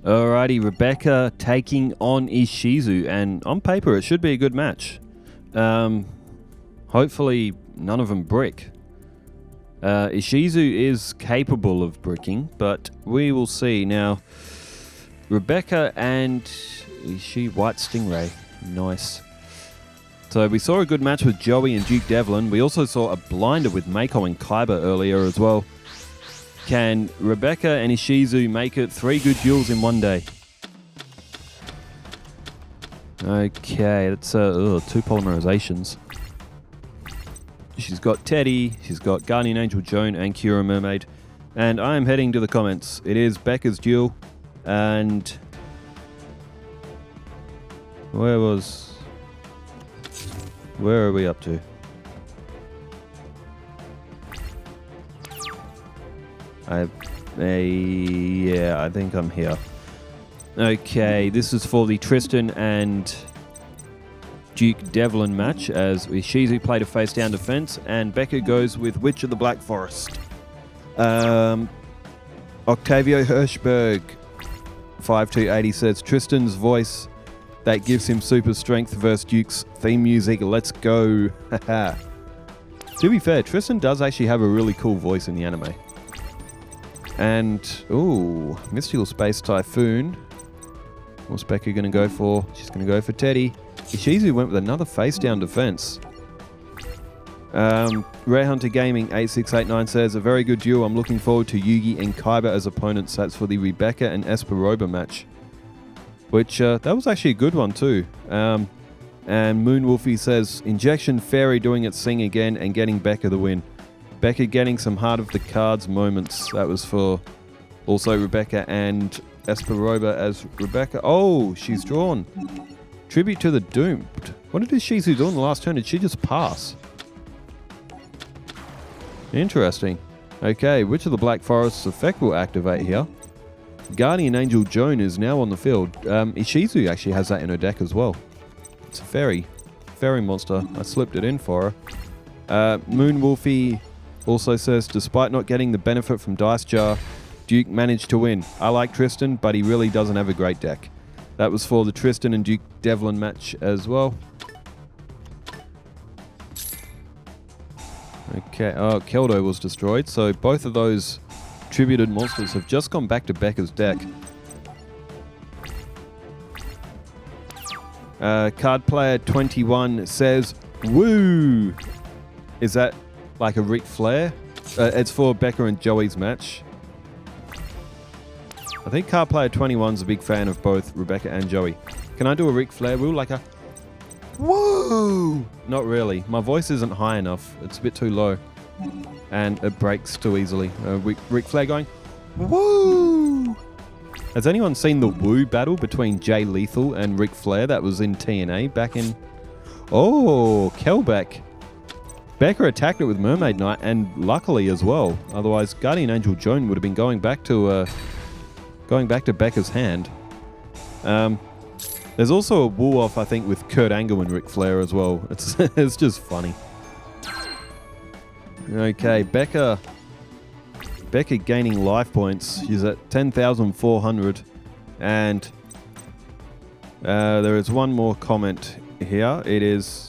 Alrighty, Rebecca taking on Ishizu, and on paper it should be a good match. Hopefully none of them brick. Ishizu is capable of bricking, but we will see. Now, Rebecca and White Stingray. Nice. So we saw a good match with Joey and Duke Devlin. We also saw a blinder with Mako and Kaiba earlier as well. Can Rebecca and Ishizu make it 3 good duels in one day? Okay, that's 2 polymerizations. She's got Teddy, she's got Guardian Angel Joan and Kira Mermaid. And I am heading to the comments. It is Becca's duel. And where are we up to? Yeah, I think I'm here. Okay, this is for the Tristan and Duke Devlin match, as Ishizu played a face-down defense, and Becca goes with Witch of the Black Forest. Octavio Hirschberg, 5280 says, Tristan's voice that gives him super strength versus Duke's theme music. Let's go. To be fair, Tristan does actually have a really cool voice in the anime. And, Mystical Space Typhoon. What's Becca going to go for? She's going to go for Teddy. Ishizu went with another face-down defense. Rare Hunter Gaming 8689 says, a very good duel. I'm looking forward to Yugi and Kaiba as opponents. That's for the Rebecca and Esperoba match. Which, that was actually a good one too. And Moonwolfie says, Injection Fairy doing its thing again and getting Becca the win. Becca getting some heart of the cards moments. That was for also Rebecca and Esperoba as Rebecca. Oh, she's drawn. Tribute to the Doomed. What did Ishizu do in the last turn? Did she just pass? Interesting. Okay, Witch of the Black Forest's effect will activate here. Guardian Angel Joan is now on the field. Ishizu actually has that in her deck as well. It's a fairy monster. I slipped it in for her. Moonwolfie also says, despite not getting the benefit from Dice Jar, Duke managed to win. I like Tristan, but he really doesn't have a great deck. That was for the Tristan and Duke Devlin match as well. Okay, Keldo was destroyed, so both of those tributed monsters have just gone back to Becca's deck. Card Player 21 says, woo! Is that like a Ric Flair? It's for Becca and Joey's match. I think Card Player 21's a big fan of both Rebecca and Joey. Can I do a Ric Flair woo? Like a woo! Not really. My voice isn't high enough. It's a bit too low. And it breaks too easily. Ric Flair going, woo! Has anyone seen the woo battle between Jay Lethal and Ric Flair that was in TNA back in... Oh, Kelbeck. Becca attacked it with Mermaid Knight, and luckily as well. Otherwise, Guardian Angel Joan would have been going back to Becca's hand. There's also a woo-off, I think, with Kurt Angle and Ric Flair as well. It's just funny. Okay, Becca gaining life points. She's at 10,400. And there is one more comment here. It is...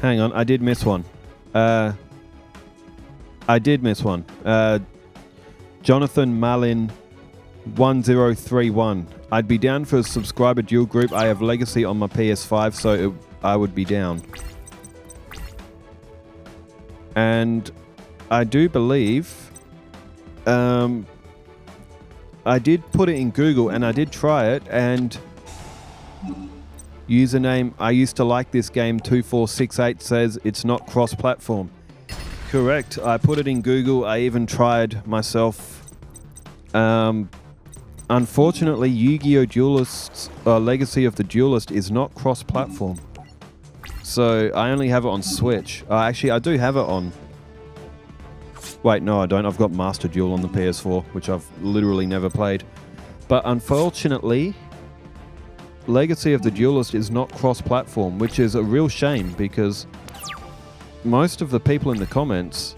Hang on, I did miss one. Jonathan Malin 1031. I'd be down for a subscriber duel group. I have Legacy on my PS5, so I would be down. And I do believe I did put it in Google and I did try it, and username I used to like this game 2468 says it's not cross-platform. Correct. I put it in Google. I even tried myself. Unfortunately, Yu-Gi-Oh! Duelist's Legacy of the Duelist is not cross-platform. So I only have it on Switch. Actually, I do have it on... Wait, no, I don't. I've got Master Duel on the PS4, which I've literally never played. But unfortunately, Legacy of the Duelist is not cross-platform, which is a real shame because most of the people in the comments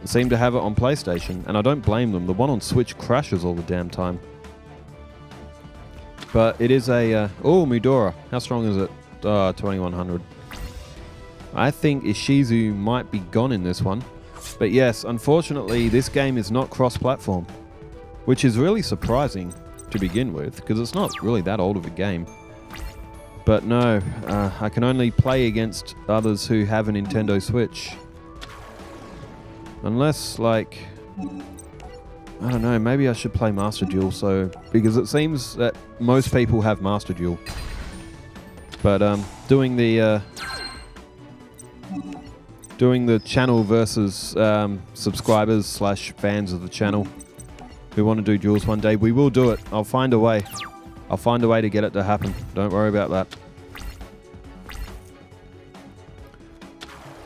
seem to have it on PlayStation, and I don't blame them. The one on Switch crashes all the damn time. But it is a... oh, Midora. How strong is it? 2100. I think Ishizu might be gone in this one. But yes, unfortunately, this game is not cross-platform, which is really surprising to begin with, because it's not really that old of a game. But no, I can only play against others who have a Nintendo Switch. Unless, like... I don't know, maybe I should play Master Duel, because it seems that most people have Master Duel. But doing the channel versus subscribers / fans of the channel who want to do duels one day, we will do it. I'll find a way. I'll find a way to get it to happen. Don't worry about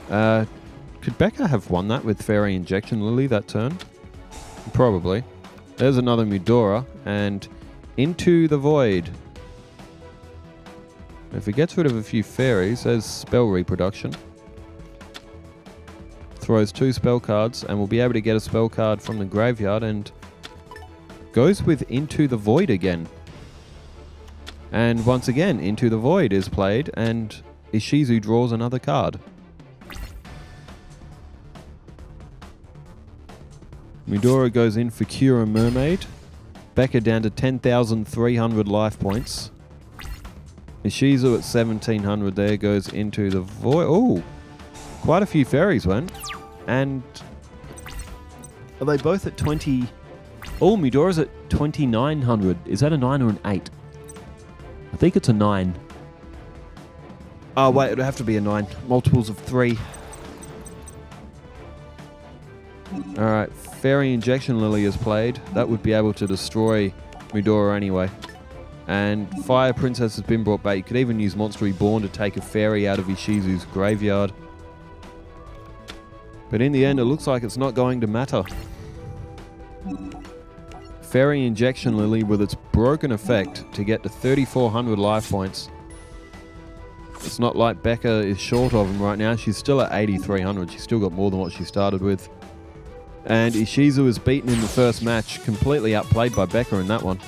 that. Could Becca have won that with Fairy Injection Lily that turn? Probably. There's another Midora, and Into the Void. If it gets rid of a few fairies, there's spell reproduction. Throws 2 spell cards, and we'll be able to get a spell card from the graveyard, and goes with Into the Void again. And once again, Into the Void is played, and Ishizu draws another card. Midora goes in for Cure a Mermaid. Becca down to 10,300 life points. Ishizu at 1,700 there, goes Into the Void. Oh, quite a few fairies went. And are they both at 20? Oh, Midora's at 2,900. Is that a 9 or an 8? I think it's a 9. Oh, wait, it'll have to be a 9. Multiples of 3. Alright, Fairy Injection Lily is played. That would be able to destroy Midora anyway. And Fire Princess has been brought back. You could even use Monster Reborn to take a fairy out of Ishizu's graveyard. But in the end, it looks like it's not going to matter. Fairy Injection Lily with its broken effect to get to 3,400 life points. It's not like Becca is short of them right now. She's still at 8,300. She's still got more than what she started with. And Ishizu is beaten in the first match, completely outplayed by Becca in that one.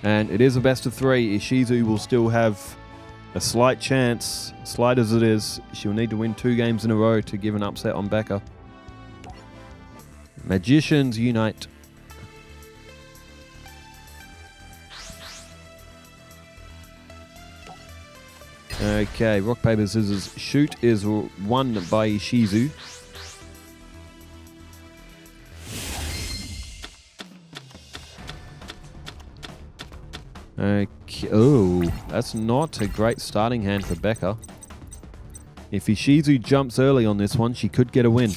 And it is a best of 3. Ishizu will still have a slight chance, slight as it is. She'll need to win 2 games in a row to give an upset on Becca. Magicians unite. Okay, rock, paper, scissors, shoot is won by Ishizu. Okay. Oh, that's not a great starting hand for Becca. If Ishizu jumps early on this one, she could get a win.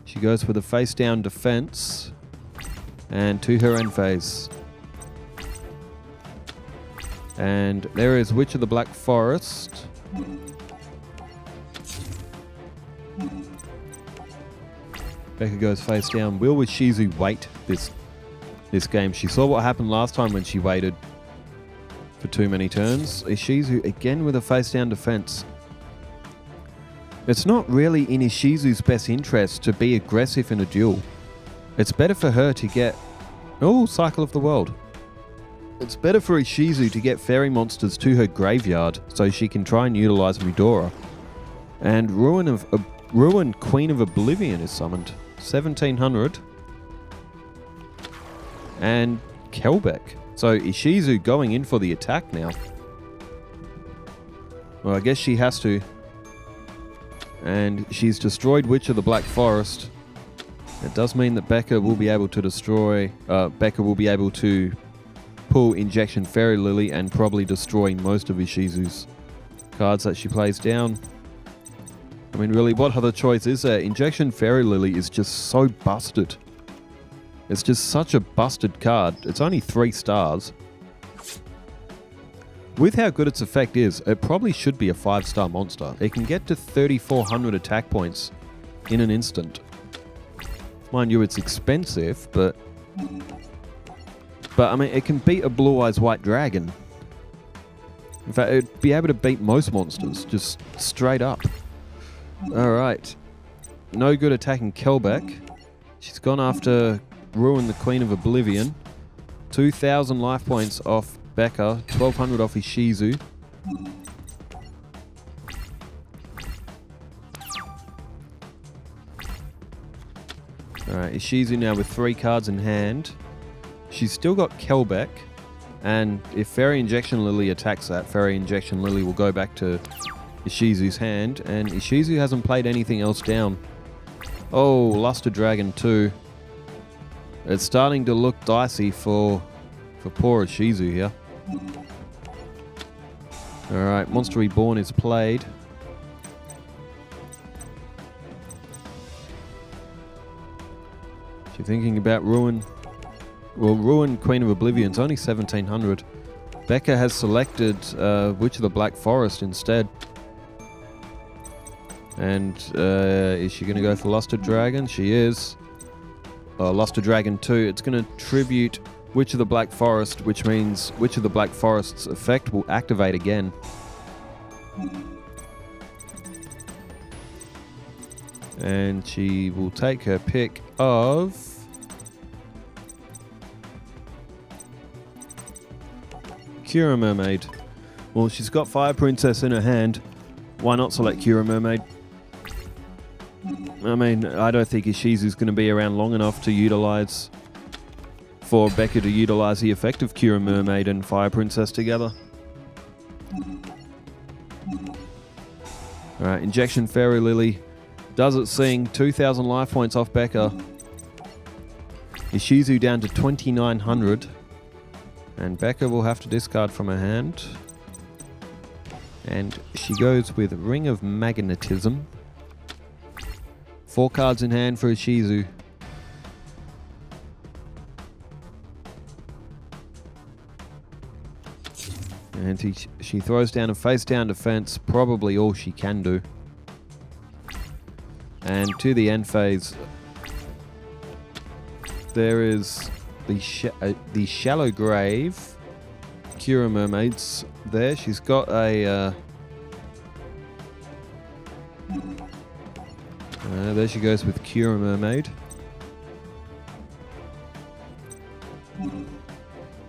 She goes with a face-down defense and to her end phase. And there is Witch of the Black Forest. Becca goes face down. Will Ishizu wait this game? She saw what happened last time when she waited for too many turns. Ishizu again with a face down defense. It's not really in Ishizu's best interest to be aggressive in a duel. It's better for her to get... Oh, Cycle of the World. It's better for Ishizu to get fairy monsters to her graveyard so she can try and utilize Midora. And Ruin Queen of Oblivion is summoned. 1,700. And Kelbeck. So Ishizu going in for the attack now. Well, I guess she has to. And she's destroyed Witch of the Black Forest. It does mean that Becca will be able to destroy... Becca will be able to pull Injection Fairy Lily and probably destroy most of Ishizu's cards that she plays down. I mean, really, what other choice is there? Injection Fairy Lily is just so busted. It's just such a busted card. It's only 3 stars. With how good its effect is, it probably should be a 5-star monster. It can get to 3,400 attack points in an instant. Mind you, it's expensive, but I mean, it can beat a Blue Eyes White Dragon. In fact, it'd be able to beat most monsters, just straight up. Alright. no good attacking Kelbeck. She's gone after Ruin, the Queen of Oblivion. 2,000 life points off Becca, 1,200 off Ishizu. Alright, Ishizu now with 3 cards in hand. She's still got Kelbeck, and if Fairy Injection Lily attacks that, Fairy Injection Lily will go back to Ishizu's hand, and Ishizu hasn't played anything else down. Oh, Luster Dragon 2. It's starting to look dicey for poor Ishizu here. Alright, Monster Reborn is played. She's thinking about Ruin. Well, Ruin Queen of Oblivion's only 1,700. Becca has selected Witch of the Black Forest instead. And is she going to go for Luster Dragon? She is. Luster Dragon 2. It's going to tribute Witch of the Black Forest, which means Witch of the Black Forest's effect will activate again. And she will take her pick of... Cura Mermaid. Well, she's got Fire Princess in her hand. Why not select Cura Mermaid? I mean, I don't think Ishizu's going to be around long enough to utilize... for Becca to utilize the effect of Cura Mermaid and Fire Princess together. Alright, Injection Fairy Lily does its thing. 2,000 life points off Becca. Ishizu down to 2,900. And Becca will have to discard from her hand. And she goes with Ring of Magnetism. 4 cards in hand for Ishizu. And she throws down a face-down defense, probably all she can do. And to the end phase, there is the Shallow Grave. Cura Mermaid's there. She's got a... there she goes with Cura Mermaid.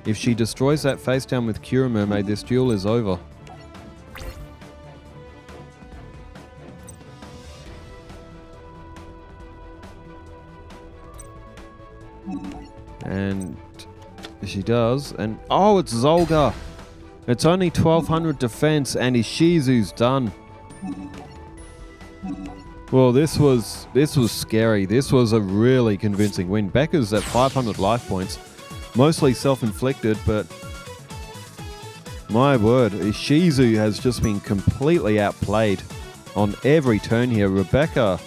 If she destroys that face down with Cura Mermaid, this duel is over. And she does, and oh, it's Zolga! It's only 1,200 defense, and Ishizu's done. Well, this was scary. This was a really convincing win. Becca's at 500 life points. Mostly self-inflicted, but my word, Ishizu has just been completely outplayed on every turn here. Rebecca,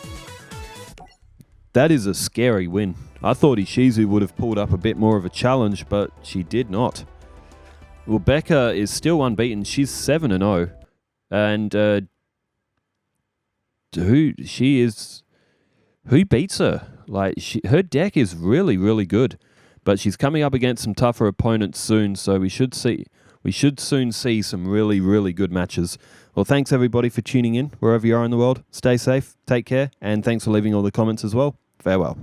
that is a scary win. I thought Ishizu would have pulled up a bit more of a challenge, but she did not. Well, Becca is still unbeaten. She's 7-0. And who beats her? Like, her deck is really, really good. But she's coming up against some tougher opponents soon, so we should soon see some really, really good matches. Well, thanks everybody for tuning in, wherever you are in the world. Stay safe, take care, and thanks for leaving all the comments as well. Farewell.